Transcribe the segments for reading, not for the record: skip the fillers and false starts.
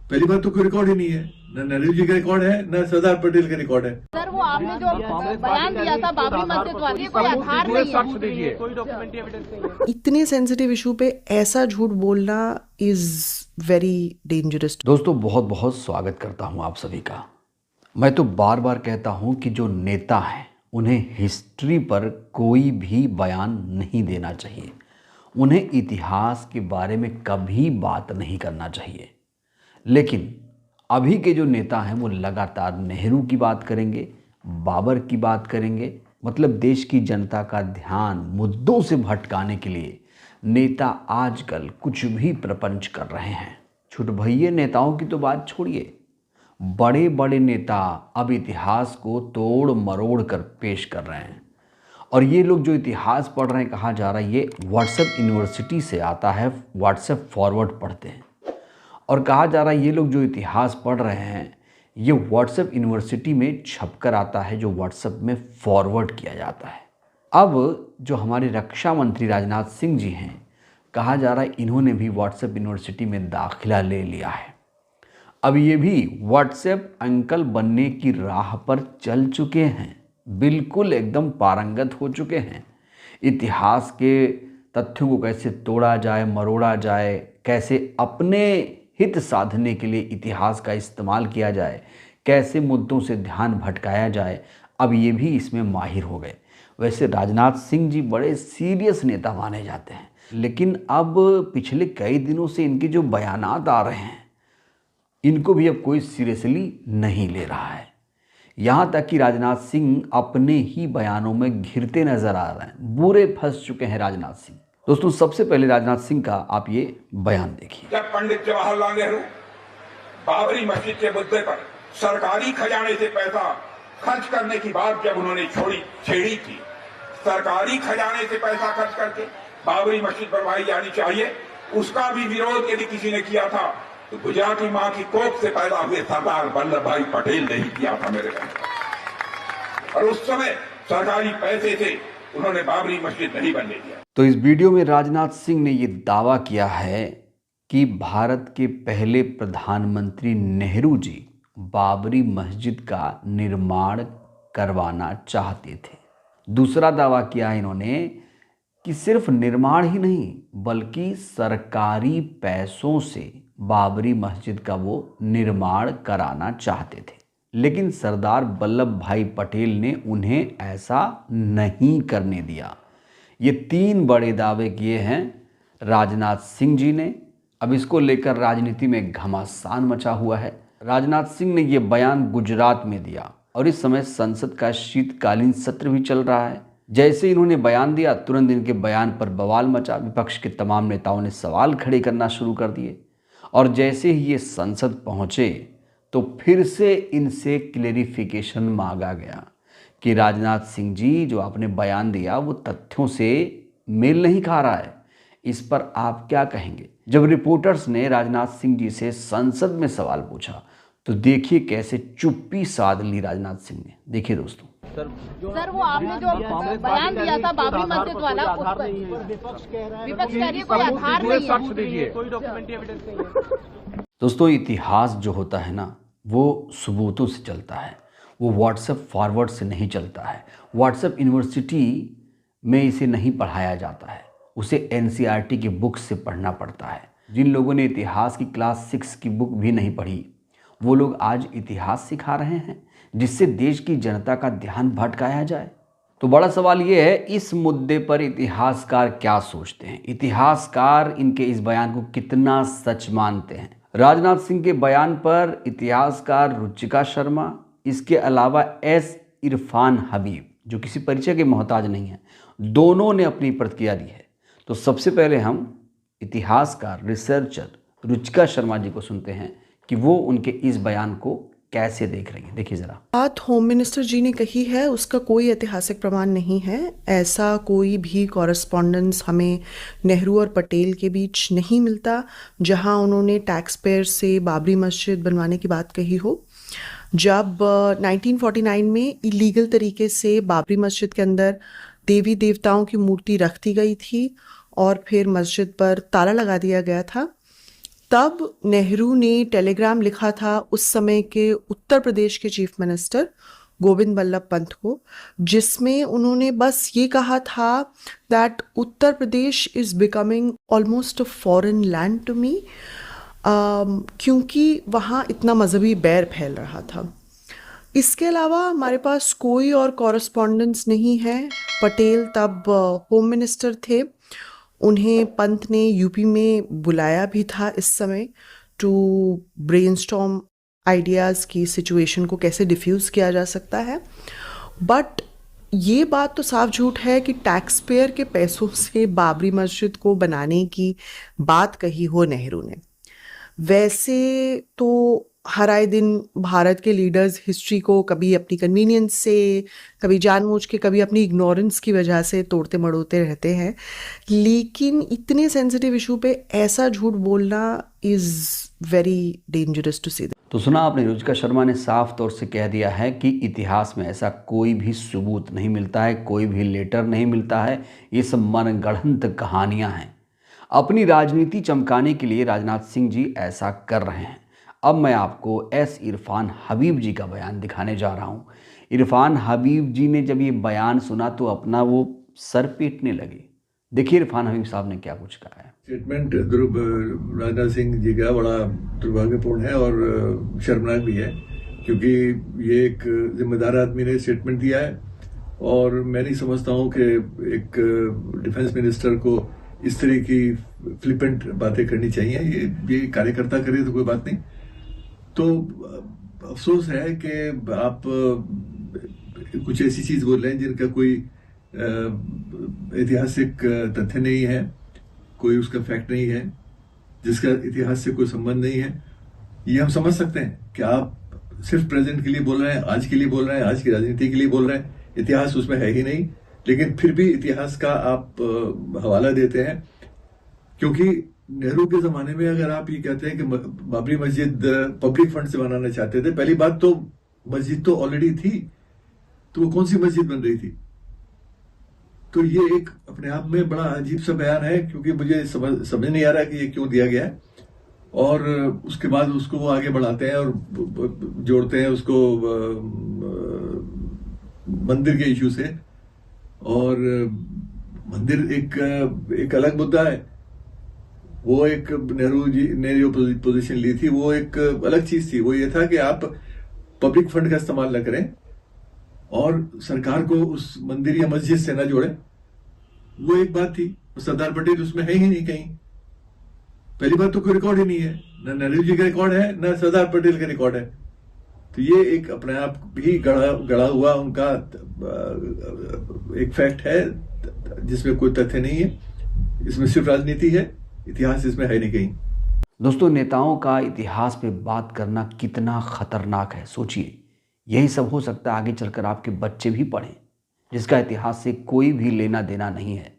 पहली बात तो कोई रिकॉर्ड ही नहीं है, न नेहरू जी का रिकॉर्ड है न सरदार पटेल का रिकॉर्ड है। सर वो आपने जो बयान दिया था बाबरी मस्जिद वाली, कोई आधार नहीं है, कोई डॉक्यूमेंट्री एविडेंस नहीं है। इतने सेंसिटिव इशू पे ऐसा झूठ बोलना इज वेरी डेंजरस। दोस्तों बहुत बहुत स्वागत करता हूं आप सभी का। मैं तो बार बार कहता हूं कि जो नेता हैं उन्हें हिस्ट्री पर कोई भी बयान नहीं देना चाहिए, उन्हें इतिहास के बारे में कभी बात नहीं करना चाहिए। लेकिन अभी के जो नेता हैं वो लगातार नेहरू की बात करेंगे, बाबर की बात करेंगे। मतलब देश की जनता का ध्यान मुद्दों से भटकाने के लिए नेता आजकल कुछ भी प्रपंच कर रहे हैं। छोटे भैये नेताओं की तो बात छोड़िए, बड़े बड़े नेता अब इतिहास को तोड़ मरोड़ कर पेश कर रहे हैं। और ये लोग जो इतिहास पढ़ रहे हैं, कहा जा रहा है ये व्हाट्सएप यूनिवर्सिटी से आता है, व्हाट्सएप फॉरवर्ड पढ़ते हैं। और कहा जा रहा है ये लोग जो इतिहास पढ़ रहे हैं ये व्हाट्सएप यूनिवर्सिटी में छपकर आता है, जो व्हाट्सएप में फॉरवर्ड किया जाता है। अब जो हमारे रक्षा मंत्री राजनाथ सिंह जी हैं, कहा जा रहा है इन्होंने भी व्हाट्सएप यूनिवर्सिटी में दाखिला ले लिया है। अब ये भी व्हाट्सएप अंकल बनने की राह पर चल चुके हैं, बिल्कुल एकदम पारंगत हो चुके हैं। इतिहास के तथ्यों को कैसे तोड़ा जाए, मरोड़ा जाए, कैसे अपने हित साधने के लिए इतिहास का इस्तेमाल किया जाए, कैसे मुद्दों से ध्यान भटकाया जाए, अब ये भी इसमें माहिर हो गए। वैसे राजनाथ सिंह जी बड़े सीरियस नेता माने जाते हैं, लेकिन अब पिछले कई दिनों से इनके जो बयानात आ रहे हैं इनको भी अब कोई सीरियसली नहीं ले रहा है। यहाँ तक कि राजनाथ सिंह अपने ही बयानों में घिरते नजर आ रहे हैं, बुरे फंस चुके हैं राजनाथ सिंह। दोस्तों सबसे पहले राजनाथ सिंह का आप ये बयान देखिए। जब पंडित जवाहरलाल नेहरू बाबरी मस्जिद के मुद्दे पर सरकारी खजाने से पैसा खर्च करने की बात जब उन्होंने छेड़ी थी, सरकारी खजाने से पैसा खर्च करके बाबरी मस्जिद बनवाई जानी चाहिए, उसका भी विरोध यदि किसी ने किया था तो गुजराती मां की कोख से पैदा हुए सरदार वल्लभ भाई पटेल ने ही किया था मेरे भाई। और उस समय सरकारी पैसे से उन्होंने बाबरी मस्जिद नहीं बनने दिया। तो इस वीडियो में राजनाथ सिंह ने ये दावा किया है कि भारत के पहले प्रधानमंत्री नेहरू जी बाबरी मस्जिद का निर्माण करवाना चाहते थे। दूसरा दावा किया है इन्होंने कि सिर्फ निर्माण ही नहीं बल्कि सरकारी पैसों से बाबरी मस्जिद का वो निर्माण कराना चाहते थे। लेकिन सरदार वल्लभ भाई पटेल ने उन्हें ऐसा नहीं करने दिया। ये तीन बड़े दावे किए हैं राजनाथ सिंह जी ने। अब इसको लेकर राजनीति में घमासान मचा हुआ है। राजनाथ सिंह ने ये बयान गुजरात में दिया और इस समय संसद का शीतकालीन सत्र भी चल रहा है। जैसे इन्होंने बयान दिया तुरंत इनके बयान पर बवाल मचा, विपक्ष के तमाम नेताओं ने सवाल खड़े करना शुरू कर दिए। और जैसे ही ये संसद पहुँचे तो फिर से इनसे क्लेरिफिकेशन मांगा गया कि राजनाथ सिंह जी जो आपने बयान दिया वो तथ्यों से मेल नहीं खा रहा है, इस पर आप क्या कहेंगे। जब रिपोर्टर्स ने राजनाथ सिंह जी से संसद में सवाल पूछा तो देखिए कैसे चुप्पी साध ली राजनाथ सिंह ने। देखिए दोस्तों। सर वो आपने जो बयान दिया था बाबरी मस्जिद वाला, उस पर विपक्ष कह रही है कोई आधार नहीं है, कोई डॉक्यूमेंट्री एविडेंस नहीं है। दोस्तों इतिहास जो होता है ना वो सबूतों से चलता है, वो व्हाट्सएप फॉरवर्ड से नहीं चलता है। व्हाट्सएप यूनिवर्सिटी में इसे नहीं पढ़ाया जाता है, उसे एनसीईआरटी की बुक से पढ़ना पड़ता है। जिन लोगों ने इतिहास की क्लास 6 की बुक भी नहीं पढ़ी वो लोग आज इतिहास सिखा रहे हैं जिससे देश की जनता का ध्यान भटकाया जाए। तो बड़ा सवाल ये है इस मुद्दे पर इतिहासकार क्या सोचते हैं, इतिहासकार इनके इस बयान को कितना सच मानते हैं। राजनाथ सिंह के बयान पर इतिहासकार रुचिका शर्मा, इसके अलावा एस इरफान हबीब जो किसी परिचय के मोहताज नहीं है, दोनों ने अपनी प्रतिक्रिया दी है। तो सबसे पहले हम इतिहासकार रिसर्चर रुचिका शर्मा जी को सुनते हैं कि वो उनके इस बयान को कैसे देख रही है। देखिए जरा। बात होम मिनिस्टर जी ने कही है उसका कोई ऐतिहासिक प्रमाण नहीं है। ऐसा कोई भी कॉरेस्पॉन्डेंस हमें नेहरू और पटेल के बीच नहीं मिलता जहां उन्होंने टैक्स पेयर से बाबरी मस्जिद बनवाने की बात कही हो। जब 1949 में इलीगल तरीके से बाबरी मस्जिद के अंदर देवी देवताओं की मूर्ति रख दी गई थी और फिर मस्जिद पर ताला लगा दिया गया था, तब नेहरू ने टेलीग्राम लिखा था उस समय के उत्तर प्रदेश के चीफ मिनिस्टर गोविंद बल्लभ पंत को, जिसमें उन्होंने बस ये कहा था that Uttar Pradesh is becoming almost a foreign land to me, क्योंकि वहाँ इतना मजहबी बैर फैल रहा था। इसके अलावा हमारे पास कोई और कॉरस्पॉन्डेंस नहीं है। पटेल तब होम मिनिस्टर थे, उन्हें पंत ने यूपी में बुलाया भी था इस समय टू ब्रेनस्टॉर्म आइडियाज़ की सिचुएशन को कैसे डिफ्यूज़ किया जा सकता है। बट ये बात तो साफ झूठ है कि टैक्स पेयर के पैसों से बाबरी मस्जिद को बनाने की बात कही हो नेहरू ने। वैसे तो हर आए दिन भारत के लीडर्स हिस्ट्री को कभी अपनी कन्वीनियंस से, कभी जानबूझ के, कभी अपनी इग्नोरेंस की वजह से तोड़ते मड़ोते रहते हैं, लेकिन इतने सेंसिटिव इशू पे ऐसा झूठ बोलना इज़ वेरी डेंजरस टू से। तो सुना आपने, रुचिका शर्मा ने साफ तौर से कह दिया है कि इतिहास में ऐसा कोई भी सबूत नहीं मिलता है, कोई भी लेटर नहीं मिलता है, ये सब मनगढ़ंत कहानियाँ हैं। अपनी राजनीति चमकाने के लिए राजनाथ सिंह जी ऐसा कर रहे हैं। अब मैं आपको एस इरफान हबीब जी का बयान दिखाने जा रहा हूँ। इरफान हबीब जी ने जब ये बयान सुना तो अपना वो सर पीटने लगे। देखिए इरफान हबीब साहब ने क्या कुछ कहा है। स्टेटमेंट राजनाथ सिंह जी का बड़ा दुर्भाग्यपूर्ण है और शर्मनाक भी है, क्योंकि ये एक जिम्मेदार आदमी ने स्टेटमेंट दिया है और मैं नहीं समझता हूँ कि एक डिफेंस मिनिस्टर को इस तरह की फ्लिपेंट बातें करनी चाहिए। ये कार्यकर्ता करे तो कोई बात नहीं, तो अफसोस है कि आप कुछ ऐसी चीज बोल रहे हैं जिनका कोई ऐतिहासिक तथ्य नहीं है, कोई उसका फैक्ट नहीं है, जिसका इतिहास से कोई संबंध नहीं है। ये हम समझ सकते हैं कि आप सिर्फ प्रेजेंट के लिए बोल रहे हैं, आज के लिए बोल रहे हैं, आज की राजनीति के लिए बोल रहे हैं, इतिहास उसमें है ही नहीं, लेकिन फिर भी इतिहास का आप हवाला देते हैं। क्योंकि नेहरू के जमाने में अगर आप ये कहते हैं कि बाबरी मस्जिद पब्लिक फंड से बनाना चाहते थे, पहली बात तो मस्जिद तो ऑलरेडी थी, तो वो कौन सी मस्जिद बन रही थी? तो ये एक अपने आप में बड़ा अजीब सा बयान है, क्योंकि मुझे समझ नहीं आ रहा कि ये क्यों दिया गया है। और उसके बाद उसको वो आगे बढ़ाते हैं और जोड़ते हैं उसको मंदिर के इश्यू से। और मंदिर एक अलग मुद्दा है, वो एक नेहरू जी ने जो पोजीशन ली थी वो एक अलग चीज थी। वो ये था कि आप पब्लिक फंड का इस्तेमाल न करें और सरकार को उस मंदिर या मस्जिद से न जोड़े, वो एक बात थी। सरदार पटेल उसमें है ही नहीं कहीं। पहली बात तो कोई रिकॉर्ड ही नहीं है, न नेहरू जी का रिकॉर्ड है न सरदार पटेल का रिकॉर्ड है। तो ये एक अपने आप भी गढ़ा हुआ उनका एक फैक्ट है जिसमें कोई तथ्य नहीं है। इसमें सिर्फ राजनीति है, इतिहास इसमें है नहीं कहीं। दोस्तों, नेताओं का इतिहास पे बात करना कितना खतरनाक है, सोचिए। यही सब हो सकता है आगे चलकर आपके बच्चे भी पढ़ें, जिसका इतिहास से कोई भी लेना देना नहीं है।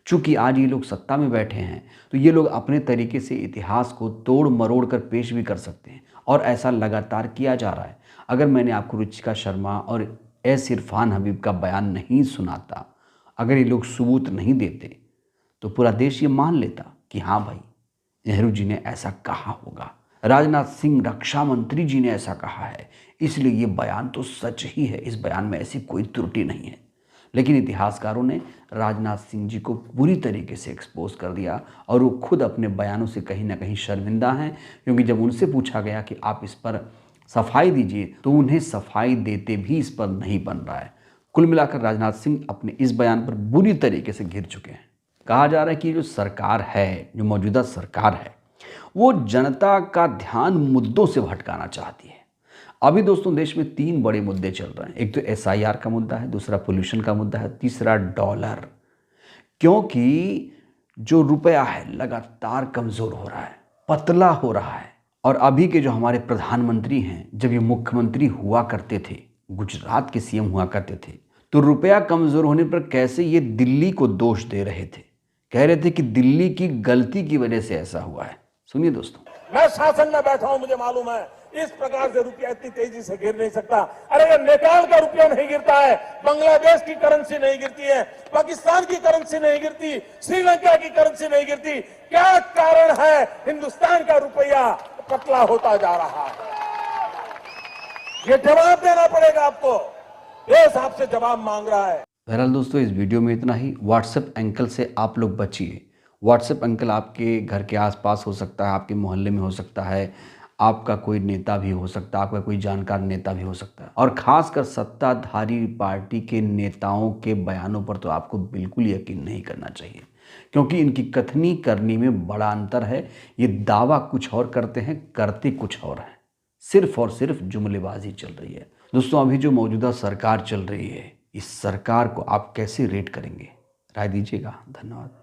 चूंकि आज ये लोग सत्ता में बैठे हैं तो ये लोग अपने तरीके से इतिहास को तोड़ मरोड़ कर पेश भी कर सकते हैं, और ऐसा लगातार किया जा रहा है। अगर मैंने आपको रुचिका शर्मा और एस इरफान हबीब का बयान नहीं सुनाता, अगर ये लोग सबूत नहीं देते, तो पूरा देश ये मान लेता कि हाँ भाई, नेहरू जी ने ऐसा कहा होगा, राजनाथ सिंह रक्षा मंत्री जी ने ऐसा कहा है, इसलिए ये बयान तो सच ही है, इस बयान में ऐसी कोई त्रुटि नहीं है। लेकिन इतिहासकारों ने राजनाथ सिंह जी को पूरी तरीके से एक्सपोज कर दिया और वो खुद अपने बयानों से कहीं ना कहीं शर्मिंदा हैं, क्योंकि जब उनसे पूछा गया कि आप इस पर सफाई दीजिए तो उन्हें सफाई देते भी इस पर नहीं बन रहा है। कुल मिलाकर राजनाथ सिंह अपने इस बयान पर बुरी तरीके से घिर चुके हैं। कहा जा रहा है कि जो सरकार है, जो मौजूदा सरकार है, वो जनता का ध्यान मुद्दों से भटकाना चाहती है। अभी दोस्तों देश में 3 बड़े मुद्दे चल रहे हैं। एक तो SIR का मुद्दा है, दूसरा पोल्यूशन का मुद्दा है, तीसरा डॉलर। क्योंकि जो रुपया है लगातार कमज़ोर हो रहा है, पतला हो रहा है। और अभी के जो हमारे प्रधानमंत्री हैं, जब ये मुख्यमंत्री हुआ करते थे, गुजरात के CM हुआ करते थे, तो रुपया कमज़ोर होने पर कैसे ये दिल्ली को दोष दे रहे थे, कह रहे थे कि दिल्ली की गलती की वजह से ऐसा हुआ है। सुनिए दोस्तों। मैं शासन में बैठा हूं, मुझे मालूम है इस प्रकार से रुपया इतनी तेजी से गिर नहीं सकता। अरे ये नेपाल का रुपया नहीं गिरता है, बांग्लादेश की करेंसी नहीं गिरती है, पाकिस्तान की करेंसी नहीं गिरती, श्रीलंका की करेंसी नहीं गिरती, क्या कारण है हिंदुस्तान का रुपया पतला होता जा रहा है? ये जवाब देना पड़ेगा आपको, देश आपसे जवाब मांग रहा है। बहरहाल दोस्तों, इस वीडियो में इतना ही। व्हाट्सएप अंकल से आप लोग बचिए। व्हाट्सएप अंकल आपके घर के आसपास हो सकता है, आपके मोहल्ले में हो सकता है, आपका कोई नेता भी हो सकता है, आपका कोई जानकार नेता भी हो सकता है, और ख़ासकर सत्ताधारी पार्टी के नेताओं के बयानों पर तो आपको बिल्कुल यकीन नहीं करना चाहिए, क्योंकि इनकी कथनी करनी में बड़ा अंतर है। ये दावा कुछ और करते हैं, करते कुछ और हैं। सिर्फ और सिर्फ जुमलेबाजी चल रही है। दोस्तों, अभी जो मौजूदा सरकार चल रही है, इस सरकार को आप कैसे रेट करेंगे? राय दीजिएगा। धन्यवाद।